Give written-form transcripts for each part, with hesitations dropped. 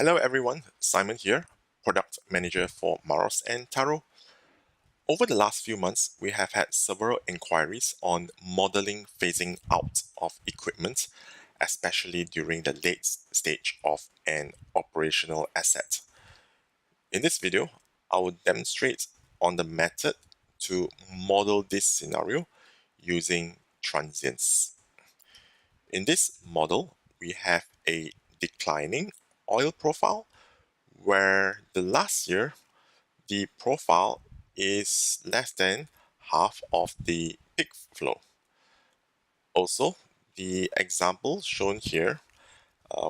Hello everyone, Simon here, Product Manager for Maros and Taro. Over the last few months, we have had several inquiries on modeling phasing out of equipment, especially during the late stage of an operational asset. In this video, I will demonstrate on the method to model this scenario using transients. In this model, we have a declining oil profile where the last year the profile is less than half of the peak flow. Also, the example shown here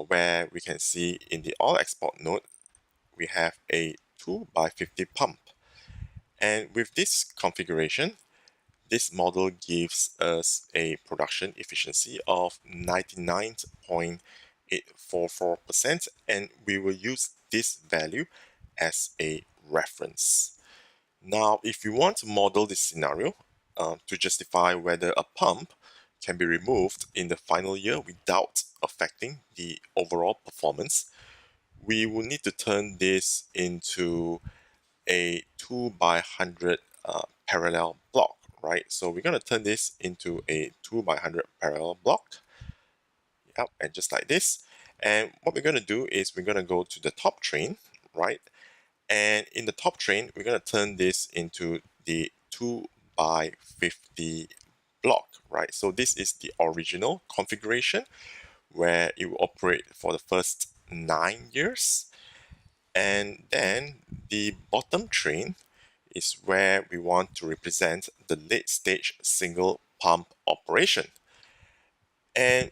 where we can see in the oil export node we have a 2x50 pump, and with this configuration this model gives us a production efficiency of 99.844%, and we will use this value as a reference. Now, if you want to model this scenario to justify whether a pump can be removed in the final year without affecting the overall performance, we will need to turn this into a 2x100 parallel block, right? So we're going to turn this into a 2x100 parallel block. Yep, and just like this. And what we're going to do is we're going to go to the top train, right? And in the top train, we're going to turn this into the 2x50 block, right? So this is the original configuration where it will operate for the first 9 years. And then the bottom train is where we want to represent the late stage single pump operation. And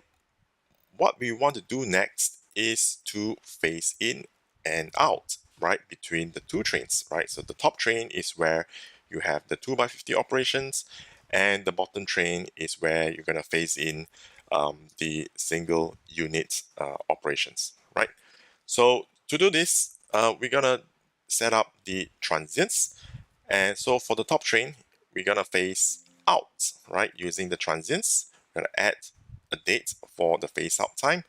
what we want to do next is to phase in and out, right, between the two trains, right? So the top train is where you have the 2x50 operations, and the bottom train is where you're going to phase in the single unit operations, right? So to do this, we're going to set up the transients. And so for the top train, we're going to phase out, right, using the transients. We're going to add a date for the phase out time,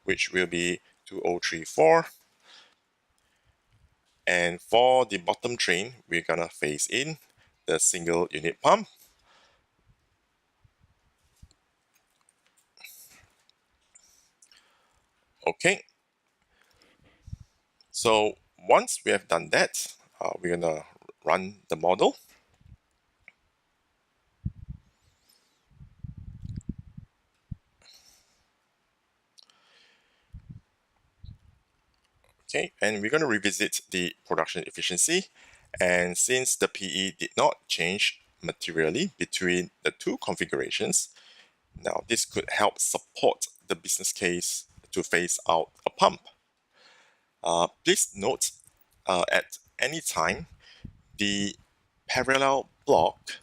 which will be 2034. And for the bottom train, we're going to phase in the single unit pump. Okay. So once we have done that, we're going to run the model. Okay, and we're going to revisit the production efficiency. And since the PE did not change materially between the two configurations, now this could help support the business case to phase out a pump. Please note at any time, the parallel block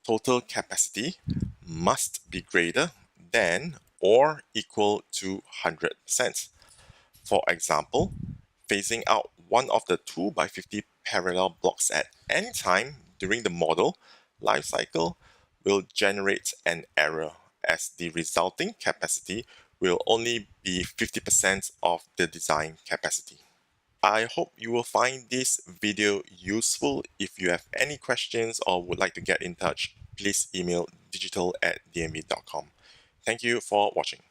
total capacity must be greater than or equal to 100%. For example, phasing out one of the 2x50 parallel blocks at any time during the model lifecycle will generate an error, as the resulting capacity will only be 50% of the design capacity. I hope you will find this video useful. If you have any questions or would like to get in touch, please email digital@dnb.com. Thank you for watching.